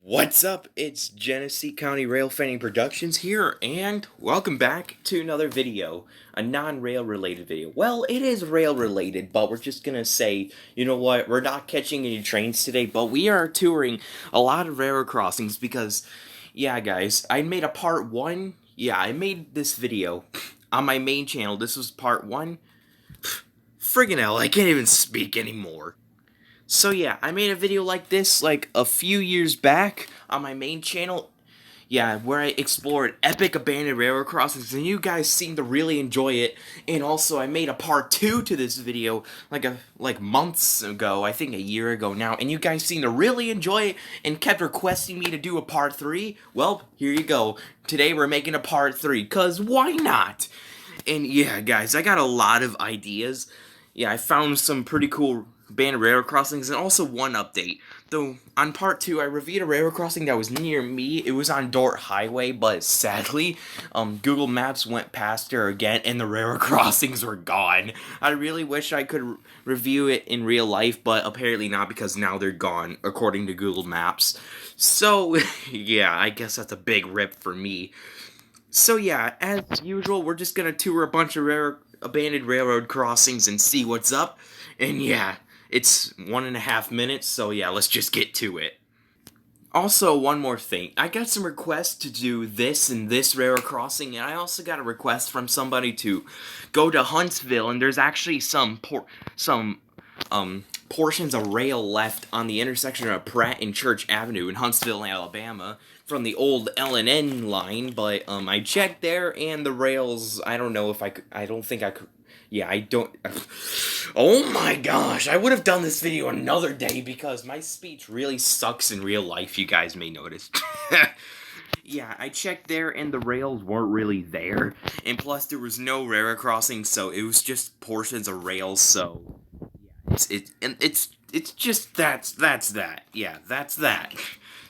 What's up? It's Genesee County Rail Fanning Productions here, and welcome back to another video, a non-rail related video. Well, it is rail related, but we're just gonna say, you know what, we're not catching any trains today, but we are touring a lot of railroad crossings because, yeah guys, I made a part 1, I made this video on my main channel. This was part 1. Friggin' hell, I can't even speak anymore. So yeah, I made a video like this like a few years back on my main channel, where I explored epic abandoned railroad crossings, and you guys seem to really enjoy it. And also, I made a part 2 to this video like months ago, I think a year ago now, and you guys seem to really enjoy it and kept requesting me to do a part 3. Well, here you go. Today we're making a part 3, cause why not? And yeah, guys, I got a lot of ideas. Yeah, I found some pretty cool abandoned railroad crossings, and also one update. Though, on part 2, I reviewed a railroad crossing that was near me. It was on Dort Highway, but sadly, Google Maps went past her again, and the railroad crossings were gone. I really wish I could review it in real life, but apparently not, because now they're gone, according to Google Maps. So, yeah, I guess that's a big rip for me. So yeah, as usual, we're just gonna tour a bunch of abandoned railroad crossings and see what's up. And yeah, it's 1.5 minutes, so yeah, let's just get to it. Also, one more thing. I got some requests to do this and this railroad crossing, and I also got a request from somebody to go to Huntsville, and there's actually some portions of rail left on the intersection of Pratt and Church Avenue in Huntsville, Alabama, from the old L&N line, but I checked there, and the rails, I don't know if I could, I don't think I could. Yeah, I don't. Oh my gosh, I would have done this video another day because my speech really sucks in real life, you guys may notice. Yeah, I checked there and the rails weren't really there. And plus there was no railroad crossing, so it was just portions of rails, so yeah, it's just that's that. Yeah, that's that.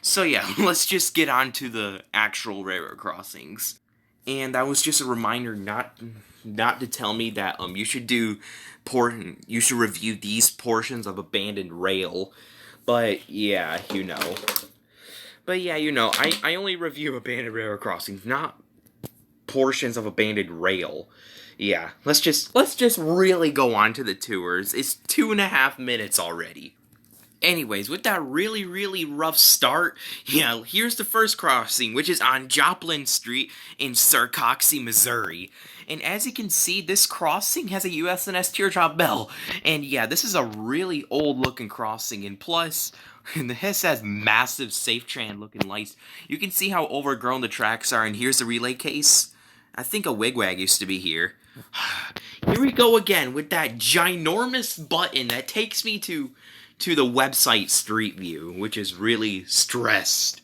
So yeah, let's just get on to the actual railroad crossings. And that was just a reminder not to tell me that you should review these portions of abandoned rail. But yeah, you know. I only review abandoned railroad crossings, not portions of abandoned rail. Yeah, let's just really go on to the tours. It's 2.5 minutes already. Anyways, with that really rough start, yeah, here's the first crossing, which is on Joplin Street in Sarcoxie, Missouri. And as you can see, this crossing has a USNS teardrop bell. And yeah, this is a really old-looking crossing, and plus, this has massive Safe-Tran looking lights. You can see how overgrown the tracks are, and here's the relay case. I think a wigwag used to be here. Here we go again with that ginormous button that takes me to the website Street View, which is really stressed.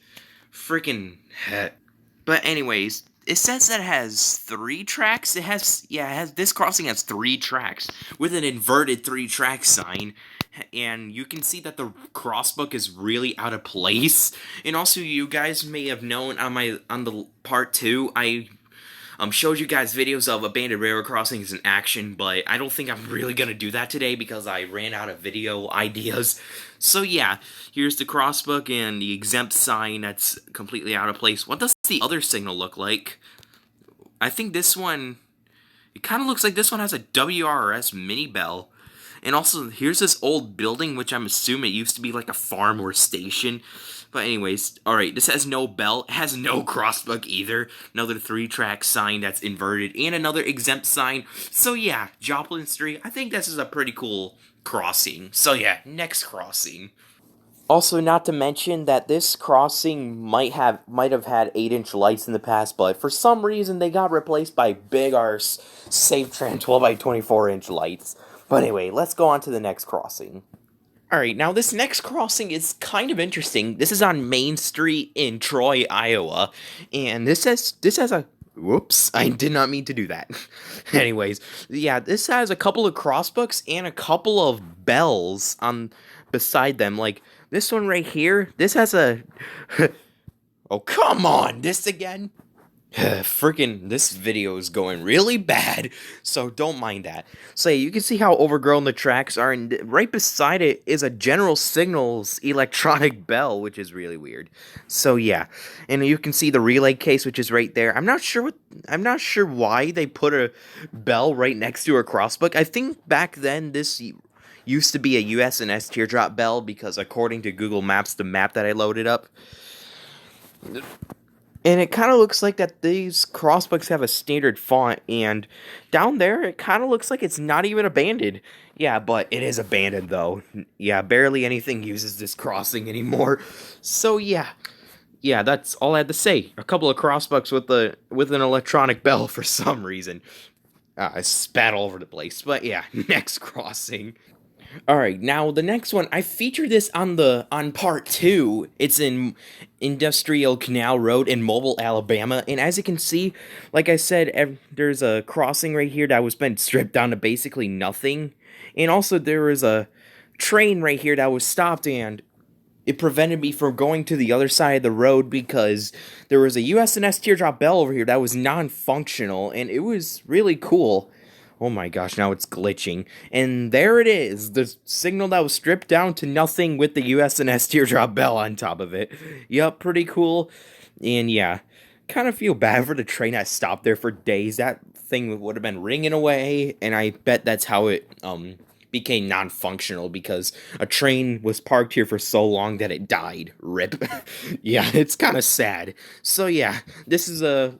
Freaking heck. But anyways, it says that it has 3 tracks. This crossing has 3 tracks with an inverted 3-track sign. And you can see that the crossbook is really out of place. And also, you guys may have known on the part 2, I showed you guys videos of abandoned railroad crossings in action, but I don't think I'm really gonna do that today because I ran out of video ideas. So yeah, here's the crossbook and the exempt sign that's completely out of place. What does the other signal look like? I think this one, it kind of looks like this one has a WRS mini bell. And also, here's this old building, which I'm assuming it used to be like a farm or station. But anyways, alright, this has no bell, it has no crossbook either. Another 3-track sign that's inverted, and another exempt sign. So yeah, Joplin Street, I think this is a pretty cool crossing. So yeah, next crossing. Also, not to mention that this crossing might have had 8-inch lights in the past, but for some reason they got replaced by big arse Safe-Tran 12x24-inch lights. But anyway, let's go on to the next crossing. Alright, now this next crossing is kind of interesting. This is on Main Street in Troy, Iowa. And this has a... Whoops, I did not mean to do that. Anyways, yeah, this has a couple of crossbooks and a couple of bells beside them. Like, this one right here, this has a... Oh, come on! This again? Freaking, this video is going really bad, so don't mind that. So yeah, you can see how overgrown the tracks are, and right beside it is a General Signals electronic bell, which is really weird. So yeah, and you can see the relay case, which is right there. I'm not sure why they put a bell right next to a crossbook. I think back then this used to be a USNS teardrop bell because according to Google Maps, the map that I loaded up, and it kind of looks like that these crossbooks have a standard font, and down there it kind of looks like it's not even abandoned. Yeah, but it is abandoned though. Yeah, barely anything uses this crossing anymore. So yeah, that's all I had to say. A couple of crossbooks with an electronic bell for some reason. I spat all over the place, but yeah, next crossing. All right, now the next one, I featured this on part 2. It's in Industrial Canal Road in Mobile, Alabama, and as you can see, like I said, there's a crossing right here that was been stripped down to basically nothing, and also there was a train right here that was stopped, and it prevented me from going to the other side of the road because there was a USNS teardrop bell over here that was non-functional, and it was really cool. Oh my gosh, now it's glitching. And there it is, the signal that was stripped down to nothing with the USNS teardrop bell on top of it. Yup, pretty cool. And yeah, kind of feel bad for the train that stopped there for days. That thing would have been ringing away, and I bet that's how it became non-functional, because a train was parked here for so long that it died. Rip. Yeah, it's kind of sad. So yeah, this is a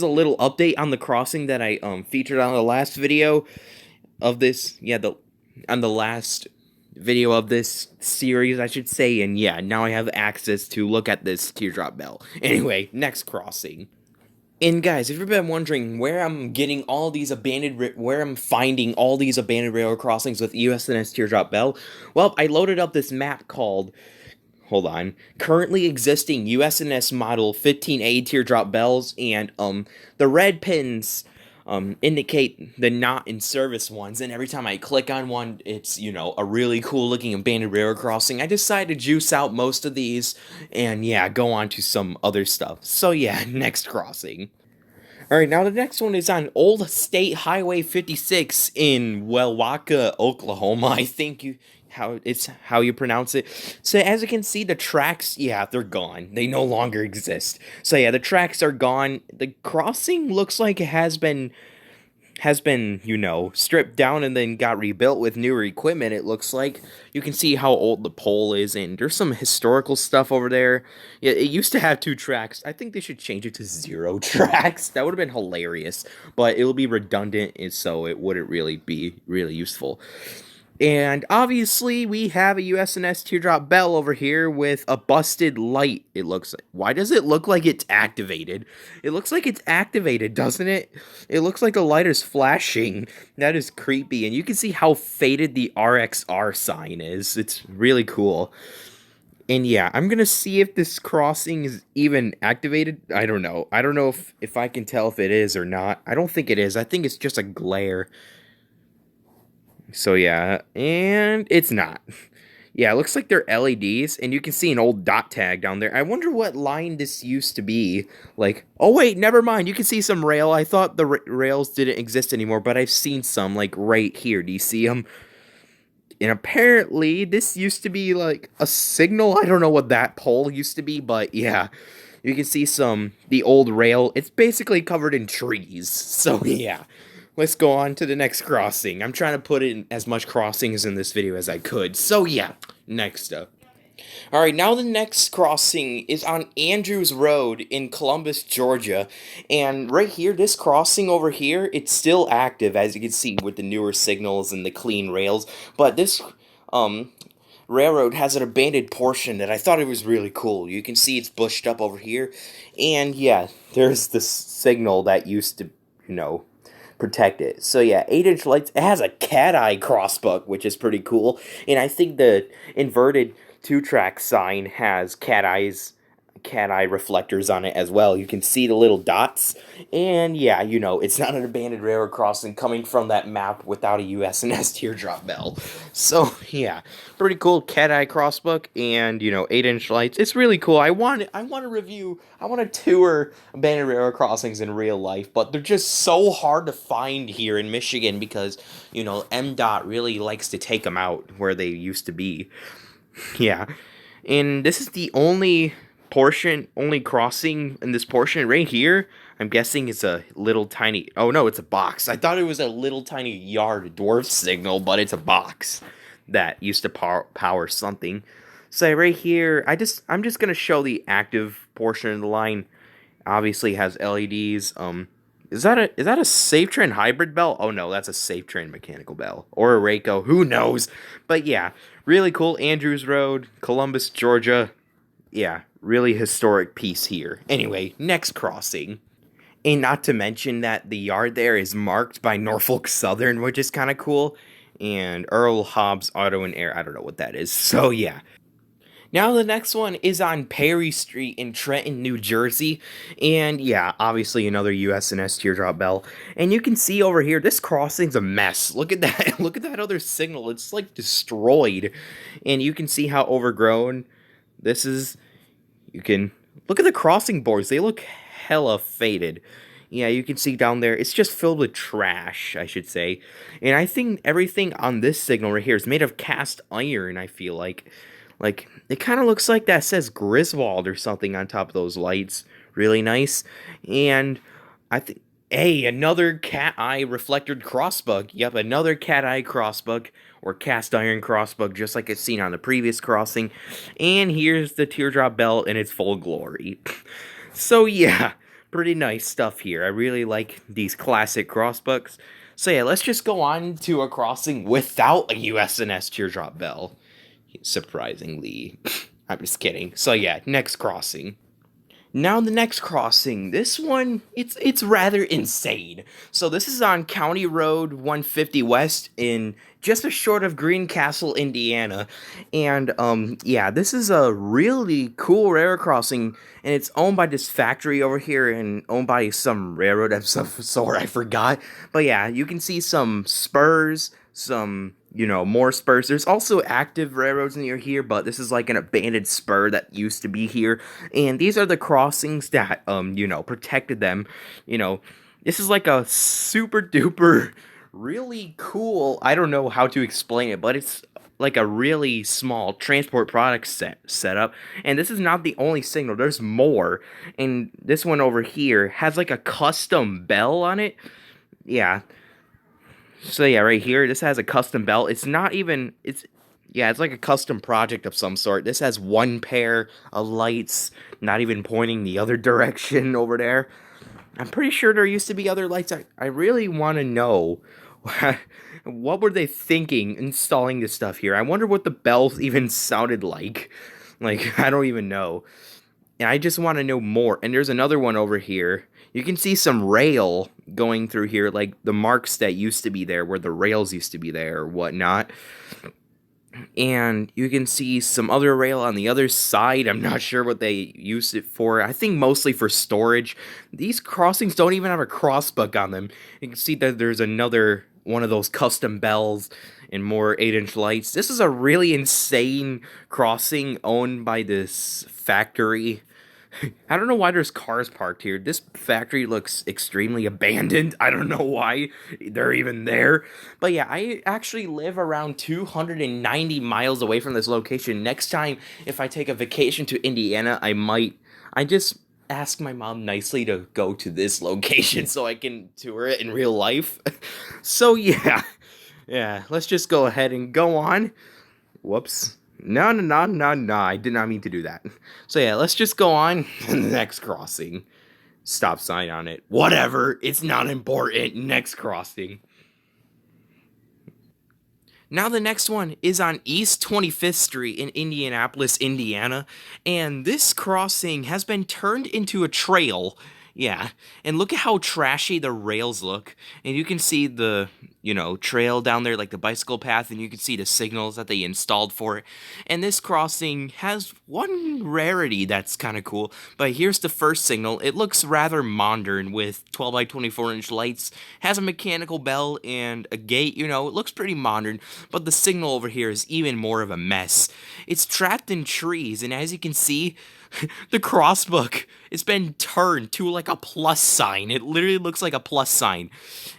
little update on the crossing that I featured on the last video of this. Yeah, on the last video of this series, I should say. And yeah, now I have access to look at this teardrop bell. Anyway, next crossing. And guys, if you've been wondering where I'm getting all these where I'm finding all these abandoned railroad crossings with USNS Teardrop Bell, well, I loaded up this map called, hold on, currently existing USNS model 15A teardrop bells, and the red pins indicate the not in service ones, and every time I click on one, it's, you know, a really cool looking abandoned railroad crossing. I decided to juice out most of these and yeah, go on to some other stuff. So yeah, next crossing. Alright, now the next one is on Old State Highway 56 in Wacha, Oklahoma. I think how you pronounce it. So as you can see, the tracks, yeah, they're gone. They no longer exist. So yeah, the tracks are gone. The crossing looks like it has been, you know, stripped down and then got rebuilt with newer equipment. It looks like you can see how old the pole is, and there's some historical stuff over there. Yeah, it used to have 2 tracks. I think they should change it to 0 tracks. That would have been hilarious, but it'll be redundant, and so it wouldn't really be really useful. And obviously, we have a USNS teardrop bell over here with a busted light, it looks like. Why does it look like it's activated? It looks like it's activated, doesn't it? It looks like the light is flashing. That is creepy. And you can see how faded the RXR sign is. It's really cool. And yeah, I'm going to see if this crossing is even activated. I don't know. I don't know if I can tell if it is or not. I don't think it is. I think it's just a glare. So yeah, and it's not. Yeah, it looks like they're LEDs, and you can see an old dot tag down there. I wonder what line this used to be. Like, oh wait, never mind. You can see some rail. I thought the rails didn't exist anymore, but I've seen some, like, right here. Do you see them? And apparently, this used to be, like, a signal. I don't know what that pole used to be, but yeah. You can see the old rail. It's basically covered in trees. So yeah. Let's go on to the next crossing. I'm trying to put in as much crossings in this video as I could. So yeah, next up. Alright, now the next crossing is on Andrews Road in Columbus, Georgia. And right here, this crossing over here, it's still active, as you can see, with the newer signals and the clean rails. But this railroad has an abandoned portion that I thought it was really cool. You can see it's bushed up over here. And yeah, there's the signal that used to, you know, protect it. So yeah, 8-inch lights. It has a cat eye crossbuck, which is pretty cool. And I think the inverted 2-track sign has cat cat eye reflectors on it as well. You can see the little dots. And yeah, it's not an abandoned railroad crossing coming from that map without a USNS teardrop bell. So yeah, pretty cool cat eye crossbook and 8-inch lights. It's really cool. I want to tour abandoned railroad crossings in real life, but they're just so hard to find here in Michigan because MDOT really likes to take them out where they used to be. Yeah. And this is the only crossing in this portion right here. I'm guessing it's a little tiny, oh no, it's a box. I thought it was a little tiny yard dwarf signal, but it's a box that used to power something. So right here, I'm just going to show the active portion of the line. Obviously has LEDs. Is that a Safe Train hybrid bell? Oh no, that's a Safe Train mechanical bell. Or a Rayco, who knows? But yeah, really cool. Andrews Road, Columbus, Georgia. Yeah, really historic piece here. Anyway, next crossing. And not to mention that the yard there is marked by Norfolk Southern, which is kind of cool. And Earl Hobbs Auto and Air, I don't know what that is. So yeah. Now the next one is on Perry Street in Trenton, New Jersey. And yeah, obviously another USNS teardrop bell. And you can see over here, this crossing's a mess. Look at that. Look at that other signal. It's like destroyed. And you can see how overgrown this is. You can look at the crossing boards. They look hella faded. Yeah, you can see down there, it's just filled with trash, I should say. And I think everything on this signal right here is made of cast iron, I feel like. Like, it kind of looks like that says Griswold or something on top of those lights. Really nice. And I think, hey, another cat eye reflected crossbuck. Yep, another cat eye crossbuck or cast iron crossbuck, just like it's seen on the previous crossing. And here's the teardrop bell in its full glory. So yeah, pretty nice stuff here. I really like these classic crossbucks. So yeah, let's just go on to a crossing without a USNS teardrop bell. Surprisingly. I'm just kidding. So yeah, next crossing. Now the next crossing, this one, it's rather insane. So this is on County Road 150 West in just a short of Greencastle, Indiana. And yeah, this is a really cool railroad crossing, and it's owned by this factory over here and owned by some railroad of some sort, I forgot. But yeah, you can see some spurs, some more spurs. There's also active railroads near here, but this is like an abandoned spur that used to be here. And these are the crossings that, protected them. This is like a super duper, really cool, I don't know how to explain it, but it's like a really small transport product setup. And this is not the only signal. There's more. And this one over here has like a custom bell on it. Yeah. So yeah, right here, this has a custom bell. It's not even, it's like a custom project of some sort. This has one pair of lights, not even pointing the other direction over there. I'm pretty sure there used to be other lights. I really want to know, what were they thinking installing this stuff here? I wonder what the bells even sounded like. Like, I don't even know. And I just want to know more. And there's another one over here. You can see some rail going through here, like the marks that used to be there, where the rails used to be there or whatnot. And you can see some other rail on the other side. I'm not sure what they used it for. I think mostly for storage. These crossings don't even have a crossbuck on them. You can see that there's another one of those custom bells and more 8-inch lights. This is a really insane crossing owned by this factory. I don't know why there's cars parked here. This factory looks extremely abandoned. I don't know why they're even there. But yeah, I actually live around 290 miles away from this location. Next time, if I take a vacation to Indiana, I just ask my mom nicely to go to this location so I can tour it in real life. So yeah, let's just go ahead and go on. Whoops. No, I did not mean to do that. So yeah, let's just go on to the next crossing. Stop sign on it. Whatever, it's not important. Next crossing. Now the next one is on East 25th Street in Indianapolis, Indiana. And this crossing has been turned into a trail. Yeah, and look at how trashy the rails look. And you can see the, trail down there, like the bicycle path, and you can see the signals that they installed for it. And this crossing has one rarity that's kind of cool. But here's the first signal. It looks rather modern with 12 by 24-inch lights, has a mechanical bell and a gate, it looks pretty modern. But the signal over here is even more of a mess. It's trapped in trees, and as you can see, the crossbook, it's been turned to like a plus sign. It literally looks like a plus sign.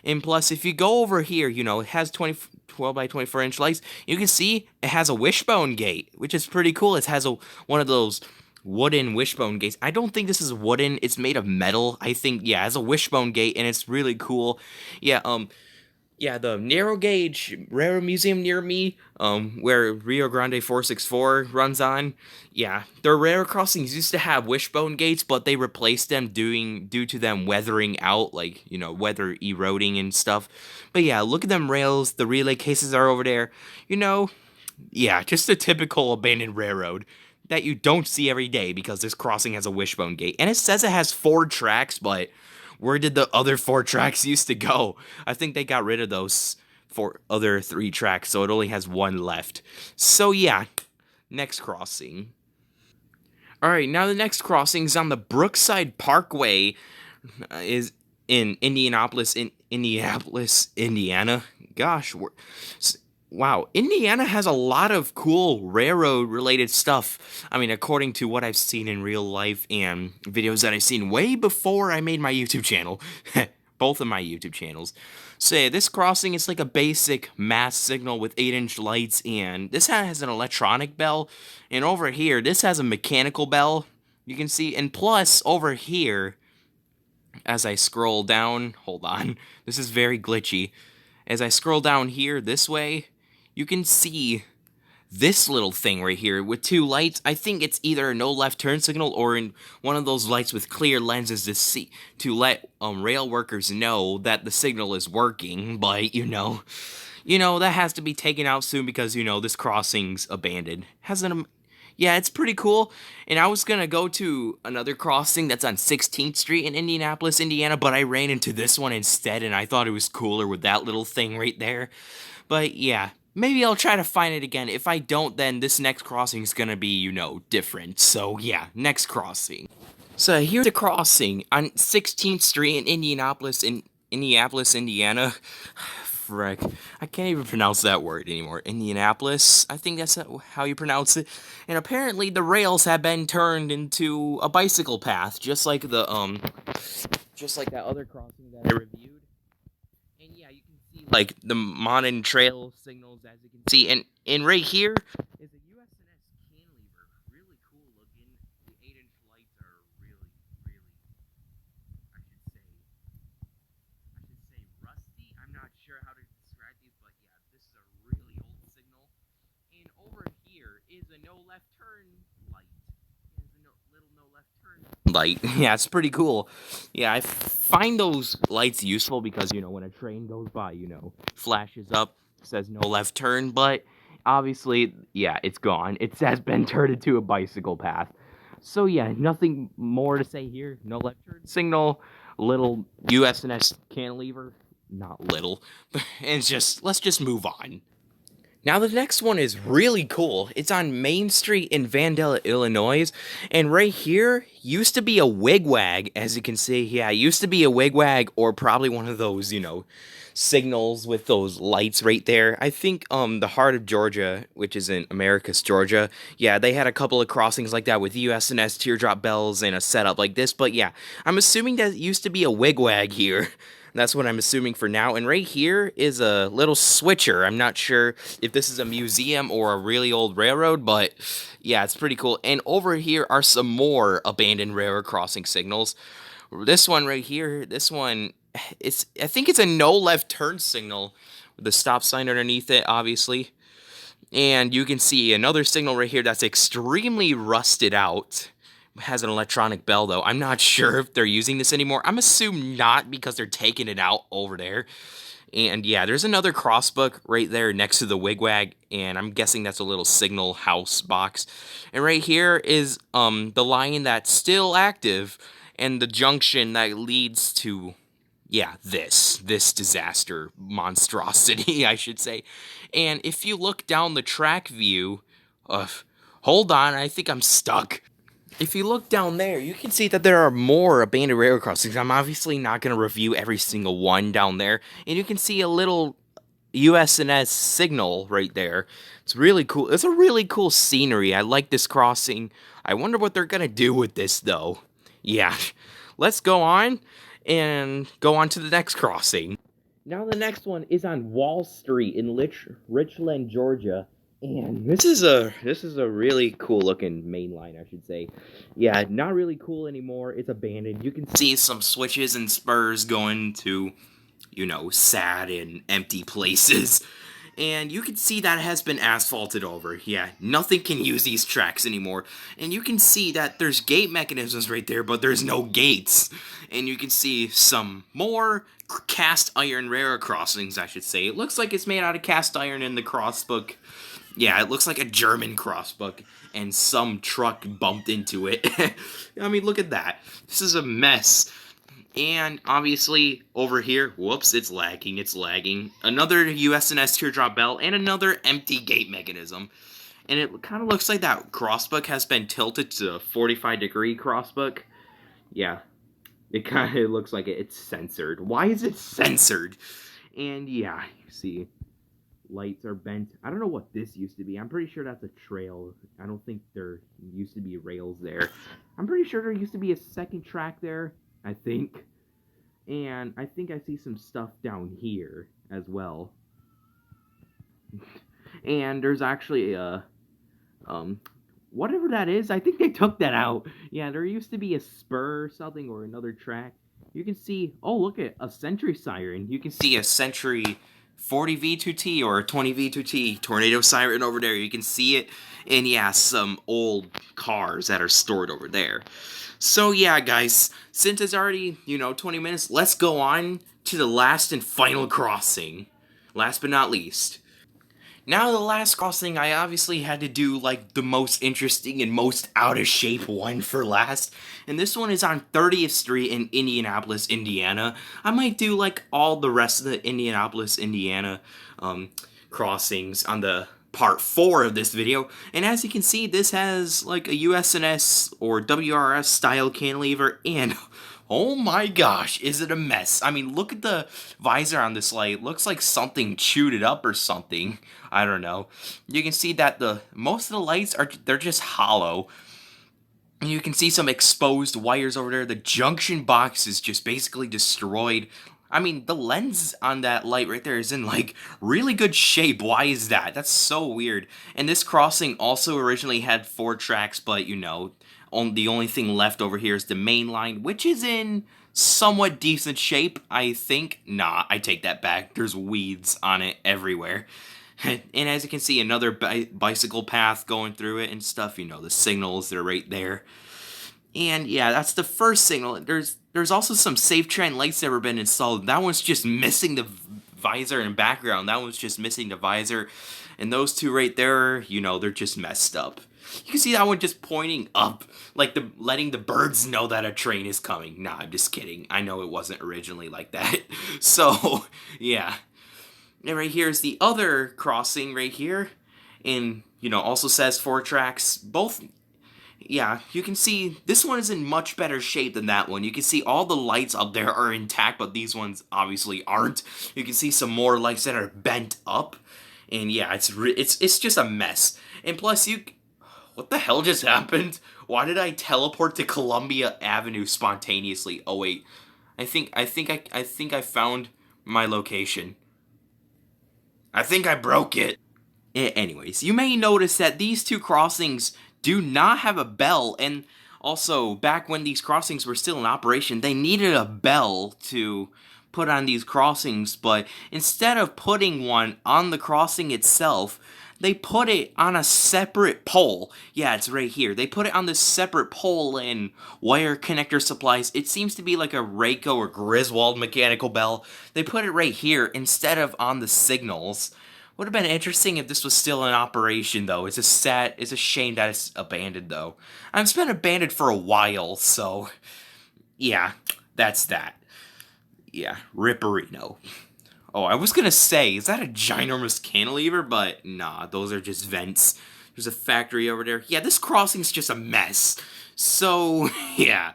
And plus, if you go over here, it has 12 by 24-inch lights. You can see it has a wishbone gate, which is pretty cool. It has one of those wooden wishbone gates. I don't think this is wooden. It's made of metal. I think, yeah, it has a wishbone gate, and it's really cool. Yeah, the narrow gauge railroad museum near me, where Rio Grande 464 runs on. Yeah, their railroad crossings used to have wishbone gates, but they replaced them due to them weathering out, like, weather eroding and stuff. But yeah, look at them rails. The relay cases are over there. Yeah, just a typical abandoned railroad that you don't see every day because this crossing has a wishbone gate. And it says it has 4 tracks, but where did the other 4 tracks used to go? I think they got rid of those 3 tracks, so it only has 1 left. So yeah, next crossing. Alright, now the next crossing is on the Brookside Parkway, is in Indianapolis, Indiana. Gosh, wow, Indiana has a lot of cool railroad-related stuff. I mean, according to what I've seen in real life and videos that I've seen way before I made my YouTube channel. Both of my YouTube channels. So yeah, this crossing is like a basic mass signal with 8-inch lights, and this has an electronic bell. And over here, this has a mechanical bell, you can see. And plus, over here, as I scroll down, hold on, this is very glitchy. As I scroll down here this way, you can see this little thing right here with 2 lights. I think it's either a no left turn signal or in one of those lights with clear lenses to let rail workers know that the signal is working. But that has to be taken out soon because this crossing's abandoned. Yeah, it's pretty cool. And I was gonna go to another crossing that's on 16th Street in Indianapolis, Indiana, but I ran into this one instead, and I thought it was cooler with that little thing right there. But yeah, maybe I'll try to find it again. If I don't, then this next crossing is gonna be, different. So yeah, next crossing. So here's the crossing on 16th Street in Indianapolis, Indiana. Frick, I can't even pronounce that word anymore. Indianapolis, I think that's how you pronounce it. And apparently the rails have been turned into a bicycle path, just like just like that other crossing that I reviewed. And yeah, you can see like the modern trail signals, as you can see. And right here is a USNS cantilever, really cool looking. The 8-inch lights are really, really, I should say rusty. I'm not sure how to describe these, but yeah, this is a really old signal. And over here is a no left turn light. There's a little no left turn light. Yeah, it's pretty cool. Yeah, I find those lights useful because, when a train goes by, flashes up, says no left turn, but obviously, yeah, it's gone. It has been turned into a bicycle path. So yeah, nothing more to say here. No left turn signal, little USNS cantilever. Not little, and let's just move on. Now the next one is really cool. It's on Main Street in Vandalia, Illinois, and right here used to be a wigwag, as you can see. Yeah, it used to be a wigwag, or probably one of those, signals with those lights right there. I think the heart of Georgia, which is in Americus, Georgia, yeah, they had a couple of crossings like that with USNS teardrop bells and a setup like this. But yeah, I'm assuming that it used to be a wigwag here. That's what I'm assuming for now. And right here is a little switcher. I'm not sure if this is a museum or a really old railroad, but yeah, it's pretty cool. And over here are some more abandoned railroad crossing signals. This one right here, I think it's a no left turn signal with a stop sign underneath it, obviously. And you can see another signal right here that's extremely rusted out. Has an electronic bell, though. I'm not sure if they're using this anymore. I'm assuming not, because they're taking it out over there. And yeah, there's another crossbook right there next to the wigwag, and I'm guessing that's a little signal house box. And right here is the line that's still active, and the junction that leads to, yeah, this disaster monstrosity, I should say. And if you look down the track view, hold on, I think I'm stuck. If you look down there, you can see that there are more abandoned railroad crossings. I'm obviously not going to review every single one down there. And you can see a little USNS signal right there. It's really cool. It's a really cool scenery. I like this crossing. I wonder what they're going to do with this, though. Yeah, let's go on and go on to the next crossing. Now the next one is on Wall Street in Richland, Georgia. And this is a really cool looking main line, I should say. Yeah, not really cool anymore. It's abandoned. You can see some switches and spurs going to, sad and empty places. And you can see that has been asphalted over. Yeah, nothing can use these tracks anymore. And you can see that there's gate mechanisms right there, but there's no gates. And you can see some more cast iron railroad crossings, I should say. It looks like it's made out of cast iron in the crossbook. Yeah, it looks like a German crossbook, and some truck bumped into it. I mean, look at that. This is a mess. And obviously, over here, whoops, it's lagging. Another USNS teardrop bell, and another empty gate mechanism. And it kind of looks like that crossbook has been tilted to a 45-degree crossbook. Yeah, it kind of looks like it's censored. Why is it censored? And yeah, you see, lights are bent. I don't know what this used to be. I'm pretty sure that's a trail. I don't think there used to be rails there. I'm pretty sure there used to be a second track there, I think. And I think I see some stuff down here as well. And there's actually a, whatever that is, I think they took that out. Yeah, there used to be a spur or something, or another track. You can see, oh, look at a Century siren. You can see a Century 40 V2T or 20 V2T tornado siren over there. You can see it. And yeah, some old cars that are stored over there. So yeah, guys, since it's already, 20 minutes, let's go on to the last and final crossing. Last but not least. Now the last crossing, I obviously had to do, the most interesting and most out-of-shape one for last. And this one is on 30th Street in Indianapolis, Indiana. I might do, all the rest of the Indianapolis, Indiana crossings on the part 4 of this video. And as you can see, this has, a USNS or WRS style cantilever, and oh my gosh, is it a mess. I mean, look at the visor on this light. It looks like something chewed it up or something. I don't know. You can see that most of the lights they're just hollow. And you can see some exposed wires over there. The junction box is just basically destroyed. I mean, the lens on that light right there is in, really good shape. Why is that? That's so weird. And this crossing also originally had 4 tracks, but, the only thing left over here is the main line, which is in somewhat decent shape, I think. Nah, I take that back. There's weeds on it everywhere. And as you can see, another bicycle path going through it and stuff. The signals, they're right there. And yeah, that's the first signal. There's also some safe train lights that have been installed. That one's just missing the visor and background. That one's just missing the visor. And those two right there, they're just messed up. You can see that one just pointing up, letting the birds know that a train is coming. Nah, I'm just kidding. I know it wasn't originally like that. So, yeah. And right here is the other crossing right here. And, also says 4 tracks. Both, yeah, you can see this one is in much better shape than that one. You can see all the lights up there are intact, but these ones obviously aren't. You can see some more lights that are bent up. And yeah, it's just a mess. And plus, what the hell just happened? Why did I teleport to Columbia Avenue spontaneously? Oh wait, I think I found my location. I think I broke it. Anyways, you may notice that these 2 crossings do not have a bell, and also back when these crossings were still in operation, they needed a bell to put on these crossings, but instead of putting one on the crossing itself, they put it on a separate pole. Yeah, it's right here. They put it on this separate pole and wire connector supplies. It seems to be like a Rayco or Griswold mechanical bell. They put it right here instead of on the signals. Would have been interesting if this was still in operation, though. It's a shame that it's abandoned, though. It's been abandoned for a while, so Yeah, that's that. Yeah, Ripperino. Oh, I was gonna say, is that a ginormous cantilever? But nah, those are just vents. There's a factory over there. Yeah, this crossing's just a mess. So, yeah.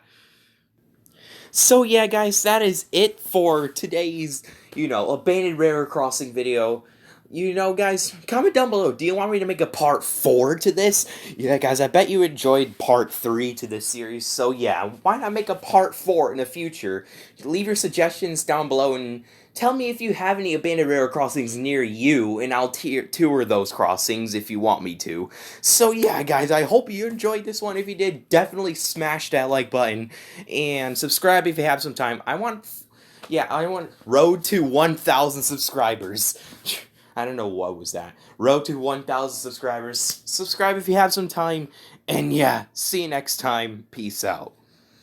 So, yeah, guys, that is it for today's, abandoned railroad crossing video. Guys, comment down below. Do you want me to make a part 4 to this? Yeah, guys, I bet you enjoyed part 3 to this series. So, yeah, why not make a part 4 in the future? Leave your suggestions down below and tell me if you have any abandoned railroad crossings near you, and I'll tour those crossings if you want me to. So, yeah, guys, I hope you enjoyed this one. If you did, definitely smash that like button and subscribe if you have some time. I want road to 1,000 subscribers. I don't know what was that. Road to 1,000 subscribers. Subscribe if you have some time. And yeah, see you next time. Peace out.